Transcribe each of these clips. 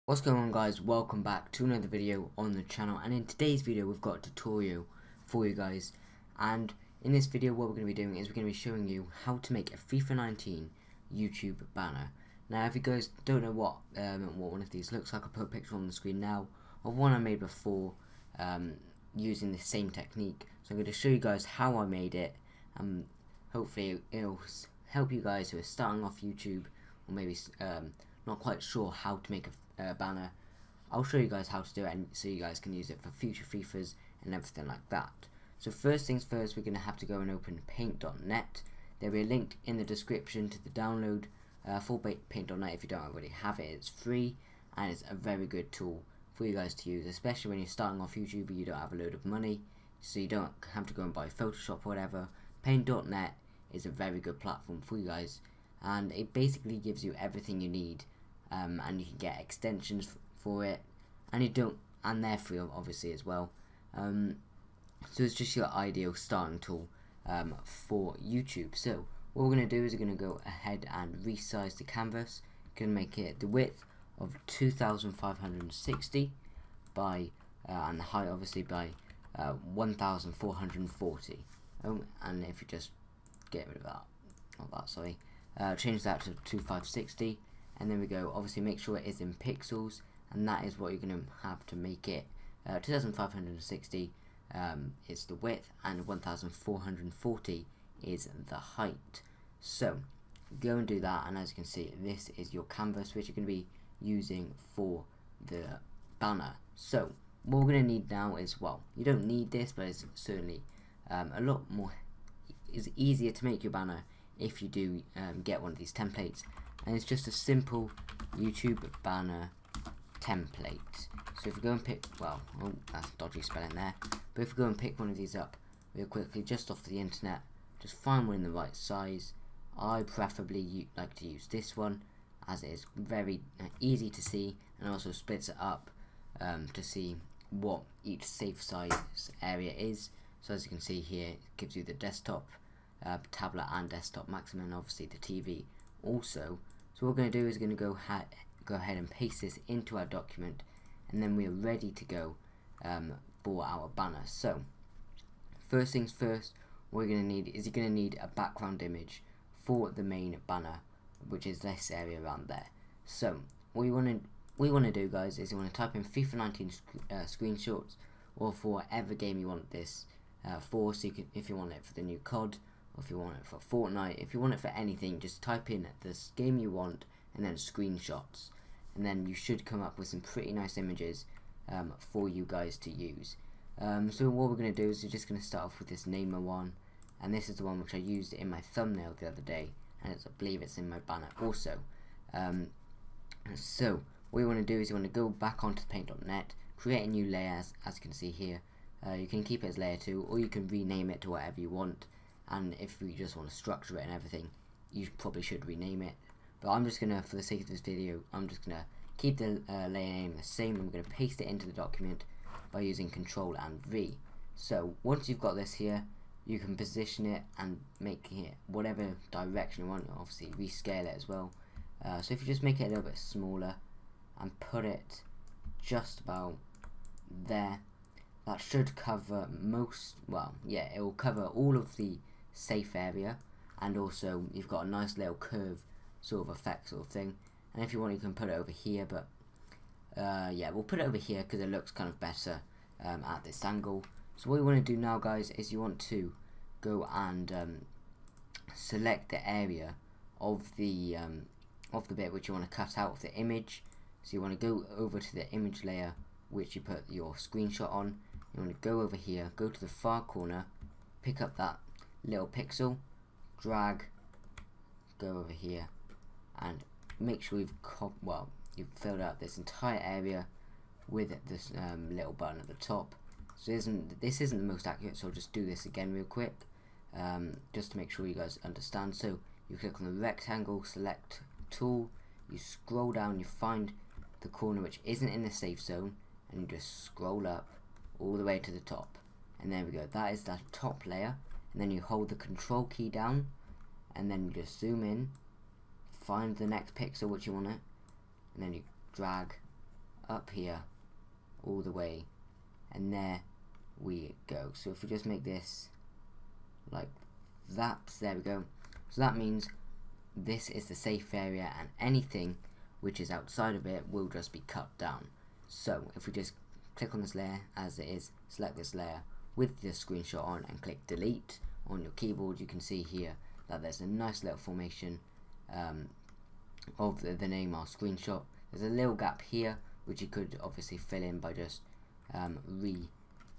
What's going on, guys? Welcome back to another video on the channel, and in today's video we've got a tutorial for you guys. And in this video what we're going to be doing is we're going to be showing you how to make a FIFA 19 YouTube banner. Now if you guys don't know what one of these looks like, I'll put a picture on the screen now of one I made before using the same technique. So I'm going to show you guys how I made it, and hopefully it'll help you guys who are starting off YouTube or maybe not quite sure how to make a banner. I'll show you guys how to do it, and so you guys can use it for future FIFAs and everything like that. So first things first, we're going to have to go and open paint.net. There'll be a link in the description to the download for paint.net. If you don't already have it, it's free and it's a very good tool for you guys to use, especially when you're starting off YouTube and you don't have a load of money, so you don't have to go and buy Photoshop or whatever. Paint.net is a very good platform for you guys, and it basically gives you everything you need, and you can get extensions for it, and they're free obviously as well. So it's just your ideal starting tool for YouTube. So what we're going to do is we're going to go ahead and resize the canvas. You can make it the width of 2560 by and the height obviously by 1440. And if you just get rid of that, change that to 2560, and then we go, obviously make sure it is in pixels, and that is what you're going to have to make it. 2560 is the width, and 1440 is the height. So go and do that, and as you can see, this is your canvas which you're going to be using for the banner. So what we're going to need now is, well, you don't need this, but it's certainly a lot more, is easier to make your banner if you do get one of these templates, and it's just a simple YouTube banner template. So if we go and pick, well, oh, that's dodgy spelling there, but if we go and pick one of these up real quickly just off the internet, just find one in the right size. I preferably like to use this one, as it is very easy to see, and also splits it up to see what each safe size area is. So as you can see here, it gives you the desktop, tablet and desktop maximum, and obviously the TV also. So what we're going to do is going to go ahead and paste this into our document, and then we are ready to go for our banner. So first things first, what you're going to need is you're going to need a background image for the main banner, which is this area around there. So what you want to do, guys, is you want to type in FIFA 19 screenshots, or for whatever game you want this for. So you can, if you want it for the new COD, or if you want it for Fortnite, if you want it for anything, just type in this game you want and then screenshots, and then you should come up with some pretty nice images for you guys to use. So what we're going to do is we're just going to start off with this Neymar one, and this is the one which I used in my thumbnail the other day, and I believe it's in my banner also. So what you want to do is you want to go back onto paint.net, create a new layer, as you can see here. You can keep it as layer 2, or you can rename it to whatever you want, and if you just want to structure it and everything, you probably should rename it. But I'm just going to, for the sake of this video, I'm just going to keep the layer name the same. I'm going to paste it into the document by using Control and V. So once you've got this here, you can position it and make it whatever direction you want. Obviously rescale it as well. So if you just make it a little bit smaller and put it just about there, that should cover most, well, yeah, it will cover all of the safe area, and also you've got a nice little curve sort of effect sort of thing. And if you want, you can put it over here, but yeah, we'll put it over here because it looks kind of better at this angle. So what you want to do now, guys, is you want to go and select the area of the bit which you want to cut out of the image. So you want to go over to the image layer which you put your screenshot on. You want to go over here, go to the far corner, pick up that little pixel, drag, go over here, and make sure you've filled out this entire area with this little button at the top. So this isn't the most accurate, so I'll just do this again real quick, just to make sure you guys understand. So you click on the rectangle, select tool, you scroll down, you find the corner which isn't in the safe zone, and you just scroll up all the way to the top, and there we go, that is that top layer. And then you hold the control key down, and then you just zoom in, find the next pixel which you want it, and then you drag up here all the way, and there we go. So if we just make this like that, there we go. So that means this is the safe area, and anything which is outside of it will just be cut down. So if we just click on this layer as it is, select this layer with the screenshot on and click delete on your keyboard, you can see here that there's a nice little formation of the Neymar screenshot. There's a little gap here which you could obviously fill in by just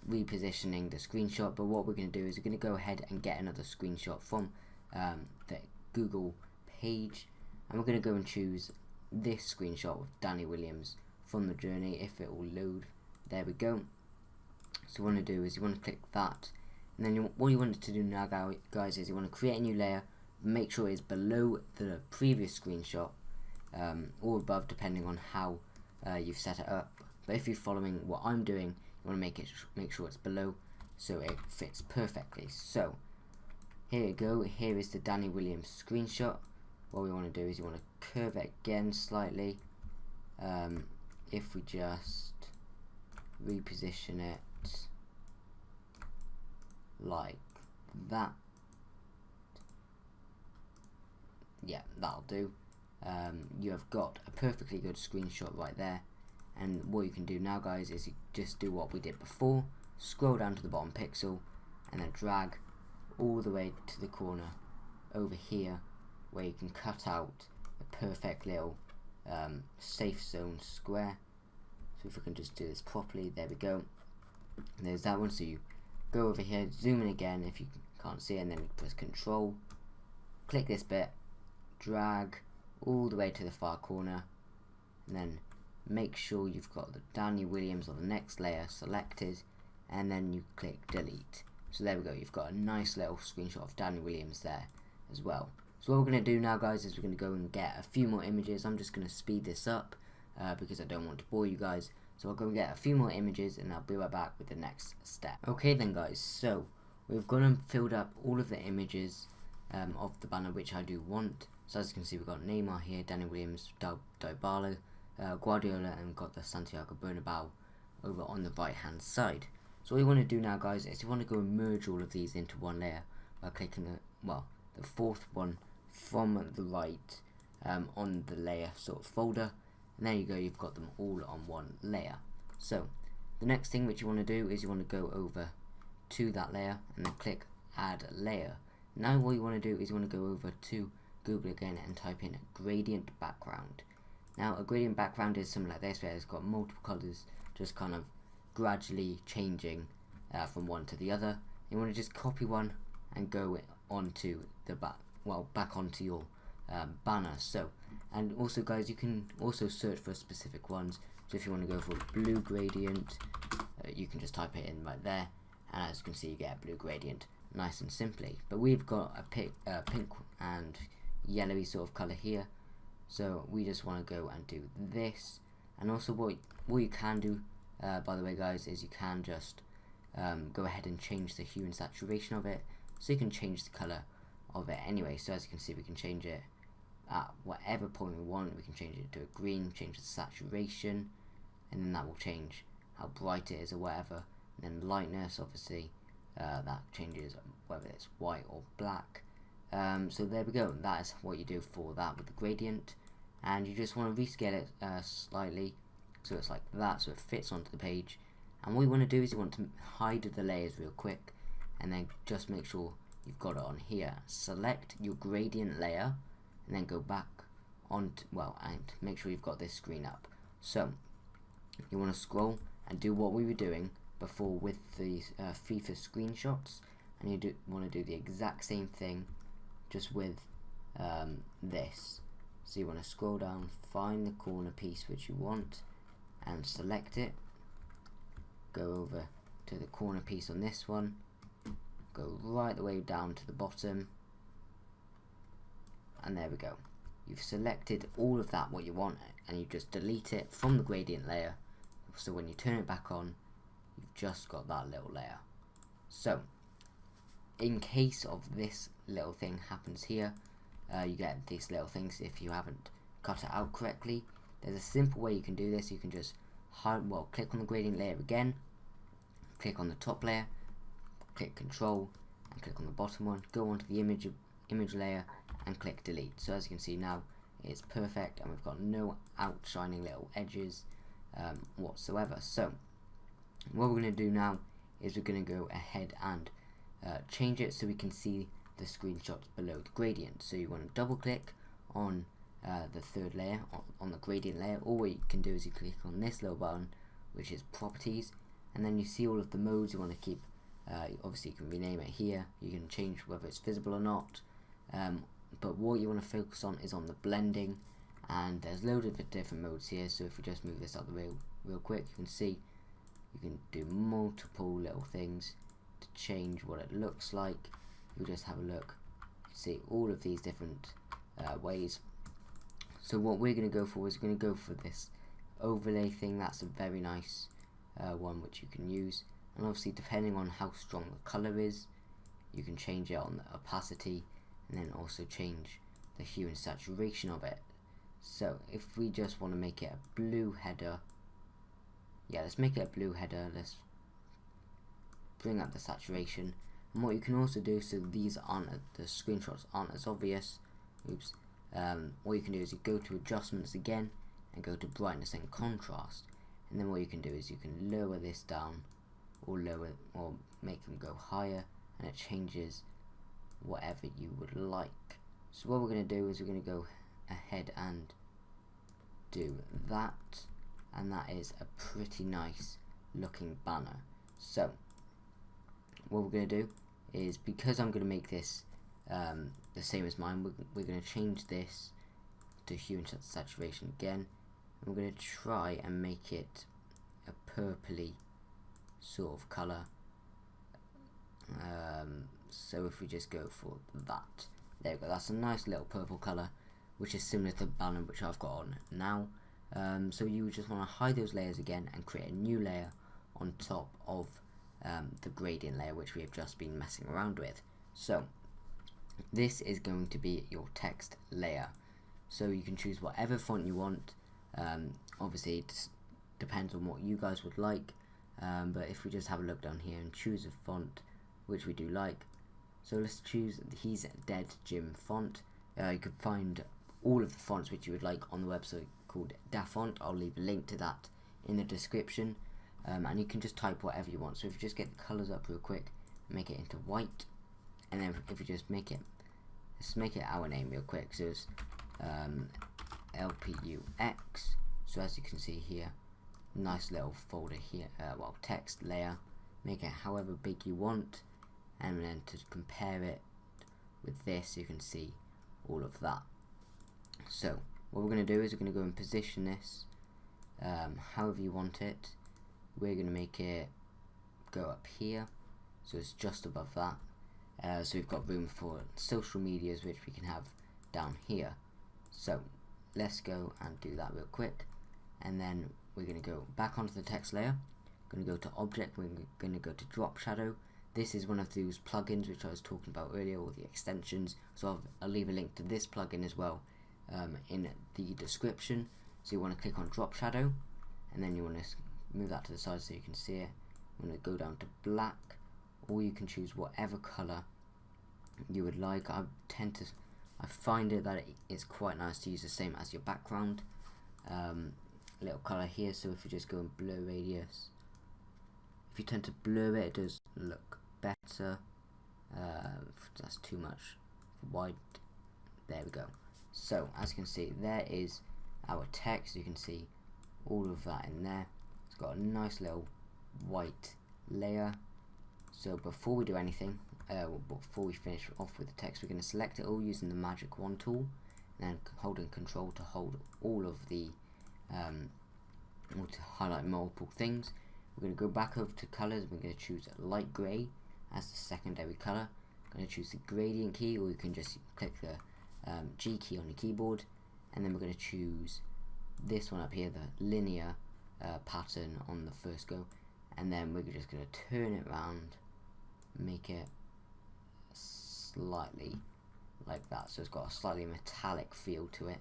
repositioning the screenshot, but what we're going to do is we're going to go ahead and get another screenshot from the Google page, and we're going to go and choose this screenshot with Danny Williams from the journey, if it will load. There we go. So what you want to do is you want to click that, and then what you want to do now, guys, is you want to create a new layer, make sure it's below the previous screenshot or above, depending on how you've set it up. But if you're following what I'm doing, you want to make sure it's below so it fits perfectly. So here you go, here is the Danny Williams screenshot. What we want to do is you want to curve it again slightly. If we just reposition it like that, yeah, that'll do. You have got a perfectly good screenshot right there, and what you can do now, guys, is you just do what we did before, scroll down to the bottom pixel and then drag all the way to the corner over here where you can cut out a perfect little safe zone square. So if we can just do this properly, there we go, and there's that one. So you go over here, zoom in again if you can't see it, and then you press Control, click this bit, drag all the way to the far corner, and then make sure you've got the Danny Williams or the next layer selected, and then you click delete. So there we go, you've got a nice little screenshot of Danny Williams there as well. So what we're going to do now, guys, is we're going to go and get a few more images. I'm just going to speed this up because I don't want to bore you guys. So I'll go and get a few more images and I'll be right back with the next step. Okay then, guys, so we've gone and filled up all of the images of the banner which I do want. So as you can see, we've got Neymar here, Danny Williams, Dybala, Guardiola, and we've got the Santiago Bernabeu over on the right hand side. So what you want to do now, guys, is you want to go and merge all of these into one layer by clicking the fourth one from the right on the layer sort of folder, and there you go, you've got them all on one layer. So the next thing which you want to do is you want to go over to that layer and then click add layer. Now what you want to do is you want to go over to Google again and type in gradient background. Now a gradient background is something like this, where it's got multiple colors just kind of gradually changing from one to the other. You want to just copy one and go onto the back onto your banner. So, and also, guys, you can also search for specific ones. So if you want to go for blue gradient, you can just type it in right there, and as you can see, you get a blue gradient nice and simply. But we've got a pink and yellowy sort of color here, so we just want to go and do this. And also what you can do, by the way, guys, is you can just go ahead and change the hue and saturation of it, so you can change the color of it anyway. So as you can see, we can change it at whatever point we want. We can change it to a green, change the saturation, and then that will change how bright it is or whatever. And then lightness, obviously, that changes whether it's white or black. So there we go, that is what you do for that with the gradient. And you just want to rescale it slightly so it's like that, so it fits onto the page. And what you want to do is you want to hide the layers real quick, and then just make sure you've got it on here. Select your gradient layer and then go back on and make sure you've got this screen up. So you want to scroll and do what we were doing before with the FIFA screenshots, and you want to do the exact same thing just with this. So you want to scroll down, find the corner piece which you want and select it, go over to the corner piece on this one, go right the way down to the bottom, and there we go. You've selected all of that what you want, and you just delete it from the gradient layer, so when you turn it back on, you've just got that little layer. So in case of this little thing happens here, you get these little things if you haven't cut it out correctly. There's a simple way you can do this. You can just click on the gradient layer again, click on the top layer, click Control, and click on the bottom one, go onto the image layer, and click Delete. So as you can see now, it's perfect, and we've got no outshining little edges whatsoever. So what we're going to do now is we're going to go ahead and change it so we can see the screenshots below the gradient. So you want to double click on the third layer, on the gradient layer, or what you can do is you click on this little button, which is properties, and then you see all of the modes you want to keep. Obviously you can rename it here, you can change whether it's visible or not, but what you want to focus on is on the blending, and there's loads of different modes here. So if we just move this out the way real quick, you can see you can do multiple little things to change what it looks like. You just have a look, you can see all of these different ways. So what we're going to go for is we're going to go for this overlay thing. That's a very nice one which you can use, and obviously depending on how strong the colour is, you can change it on the opacity, and then also change the hue and saturation of it. So if we just want to make it a blue header, yeah, let's make it a blue header. Let's bring up the saturation, and what you can also do, so these aren't, the screenshots aren't as obvious, oops, what you can do is you go to adjustments again and go to brightness and contrast, and then what you can do is you can lower this down, or make them go higher, and it changes whatever you would like. So what we're going to do is we're going to go ahead and do that, and that is a pretty nice looking banner. So what we're going to do is, because I'm going to make this the same as mine, we're going to change this to hue and saturation again, and we're going to try and make it a purpley sort of colour. So if we just go for that, there we go, that's a nice little purple colour, which is similar to the banner which I've got on now. So you would just want to hide those layers again and create a new layer on top of the gradient layer which we have just been messing around with. So this is going to be your text layer, so you can choose whatever font you want. Obviously it depends on what you guys would like, but if we just have a look down here and choose a font which we do like, so let's choose He's Dead Jim font. You can find all of the fonts which you would like on the website called DaFont. I'll leave a link to that in the description, and you can just type whatever you want. So if you just get the colours up real quick, make it into white, and then if you just make it, let's make it our name real quick, so it's LPUX. So as you can see here, nice little folder here, text layer, make it however big you want, and then to compare it with this, you can see all of that. So what we're going to do is we're going to go and position this however you want it. We're going to make it go up here, so it's just above that. So we've got room for social medias which we can have down here. So let's go and do that real quick, and then we're going to go back onto the text layer, going to go to object, we're going to go to drop shadow. This is one of those plugins which I was talking about earlier, or the extensions, so I'll leave a link to this plugin as well in the description. So you want to click on drop shadow, and then you want to move that to the side so you can see it. You want to go down to black, or you can choose whatever colour you would like. I find it that it's quite nice to use the same as your background little colour here. So if you just go and blur radius, if you tend to blur it, it does look better. If that's too much white, there we go. So as you can see, there is our text. You can see all of that in there. It's got a nice little white layer. So before we do anything, before we finish off with the text, we're going to select it all using the magic wand tool, and then holding control to hold all of the or to highlight multiple things. We're going to go back over to colors. We're going to choose light grey as the secondary color. I'm going to choose the gradient key, or you can just click the G key on the keyboard, and then we're going to choose this one up here, the linear pattern on the first go, and then we're just going to turn it around, make it slightly like that, so it's got a slightly metallic feel to it,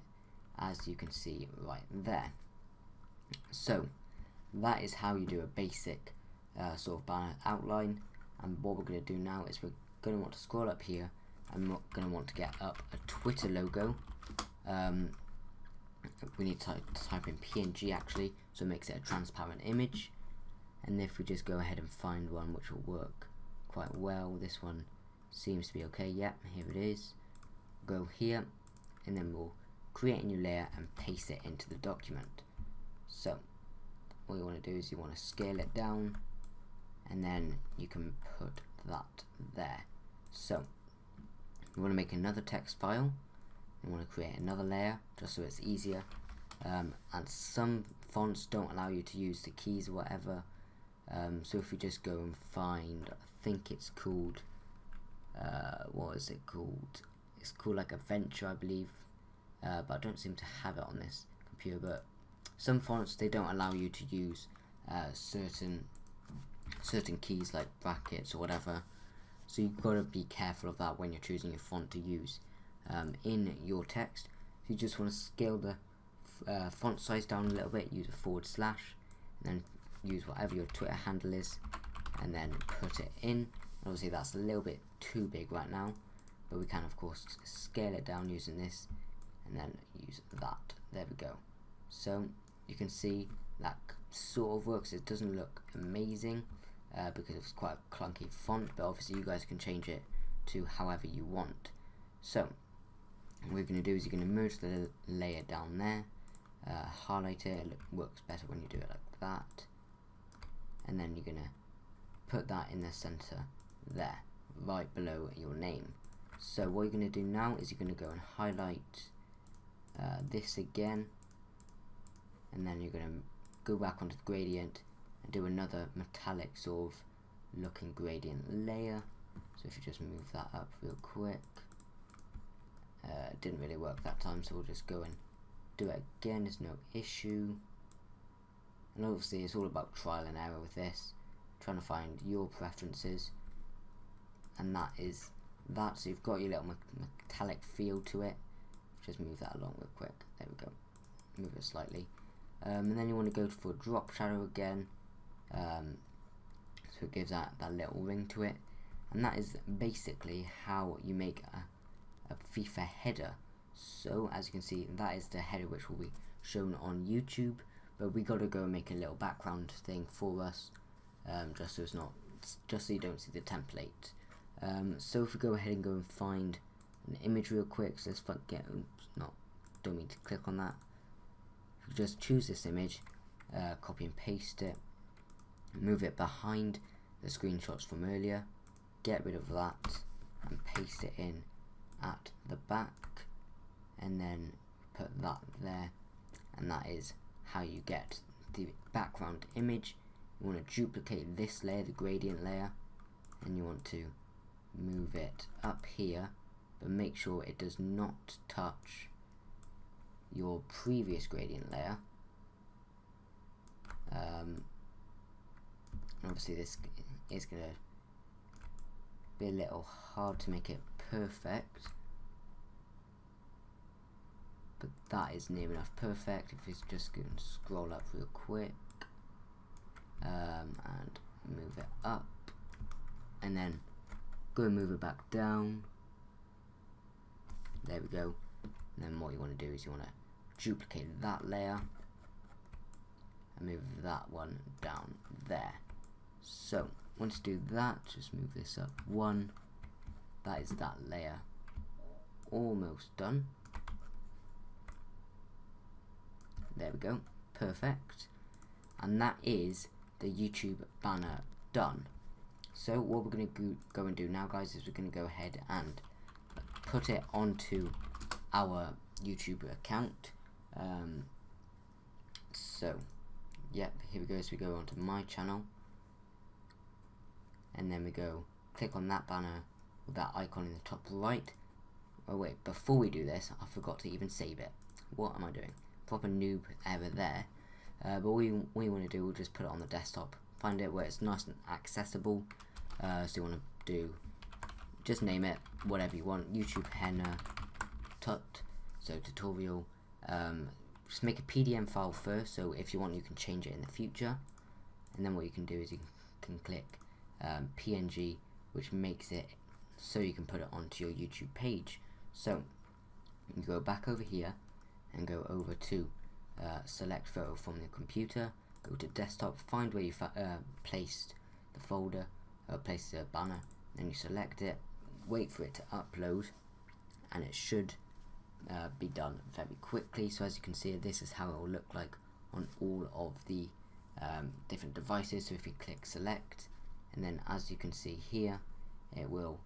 as you can see right there. So that is how you do a basic sort of banner outline. And what we're going to do now is we're going to want to scroll up here, and we're going to want to get up a Twitter logo. We need to type in PNG actually, so it makes it a transparent image. And if we just go ahead and find one which will work quite well, this one seems to be okay. Yep, here it is. Go here, and then we'll create a new layer and paste it into the document. So what you want to do is you want to scale it down, and then you can put that there. So you want to make another text file. You want to create another layer just so it's easier. And some fonts don't allow you to use the keys or whatever. So if we just go and find, I think it's called, what is it called? It's called like Adventure, I believe. But I don't seem to have it on this computer. But some fonts, they don't allow you to use certain keys like brackets or whatever. So you've got to be careful of that when you're choosing your font to use in your text. So you just want to scale the font size down a little bit, use a /, and then use whatever your Twitter handle is, and then put it in. Obviously that's a little bit too big right now, but we can of course scale it down using this, and then use that. There we go. So you can see that sort of works. It doesn't look amazing because it's quite a clunky font, but obviously you guys can change it to however you want. So what we're going to do is you're going to merge the layer down there, highlight it. It works better when you do it like that, and then you're going to put that in the center there, right below your name. So what you're going to do now is you're going to go and highlight this again, and then you're going to go back onto the gradient and do another metallic sort of looking gradient layer. So if you just move that up real quick, it didn't really work that time, so we'll just go and do it again. There's no issue. And obviously it's all about trial and error with this, trying to find your preferences, and that is that. So you've got your little metallic feel to it. Just move that along real quick. There we go. Move it slightly, and then you want to go for drop shadow again, so it gives that little ring to it. And that is basically how you make a FIFA header. So as you can see, that is the header which will be shown on YouTube, but we got to go and make a little background thing for us, just so you don't see the template. So if we go ahead and go and find an image real quick, so let's don't mean to click on that. If you just choose this image, copy and paste it, move it behind the screenshots from earlier, get rid of that and paste it in at the back, and then put that there, and that is how you get the background image. You want to duplicate this layer, the gradient layer, and you want to move it up here, but make sure it does not touch your previous gradient layer. Obviously this is going to be a little hard to make it perfect, but that is near enough perfect. If it's just going to scroll up real quick and move it up, and then go and move it back down. There we go. And then what you want to do is you want to duplicate that layer and move that one down there. So once you do that, just move this up one. That is that layer almost done. There we go, perfect. And that is the YouTube banner done. So what we're going to go and do now, guys, is we're going to go ahead and put it onto our YouTube account. So yep, here we go. So we go onto my channel, and then we go click on that banner with that icon in the top right. Oh wait, before we do this, I forgot to even save it. What am I doing? Proper noob error there. But what we want to do, we'll just put it on the desktop, find it where it's nice and accessible. So you want to do, just name it whatever you want, YouTube henna tut, so tutorial, just make a PDM file first, so if you want you can change it in the future, and then what you can do is you can click PNG, which makes it so you can put it onto your YouTube page. So you go back over here and go over to select photo from your computer, go to desktop, find where you placed the folder, place the banner, then you select it, wait for it to upload, and it should be done very quickly. So as you can see, this is how it will look like on all of the different devices. So if you click select, and then as you can see here, it will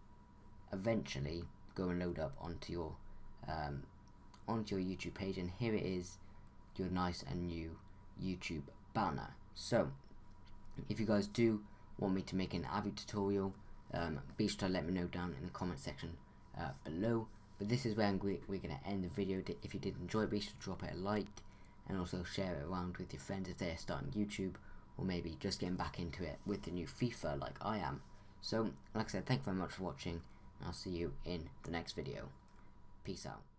eventually go and load up onto your YouTube page, and here it is, your nice and new YouTube banner. So if you guys do want me to make an Avi tutorial, be sure to let me know down in the comment section below. But this is where we're going to end the video. If you did enjoy it, be sure to drop it a like, and also share it around with your friends if they're starting YouTube, or maybe just getting back into it with the new FIFA like I am. So like I said, thank you very much for watching, and I'll see you in the next video. Peace out.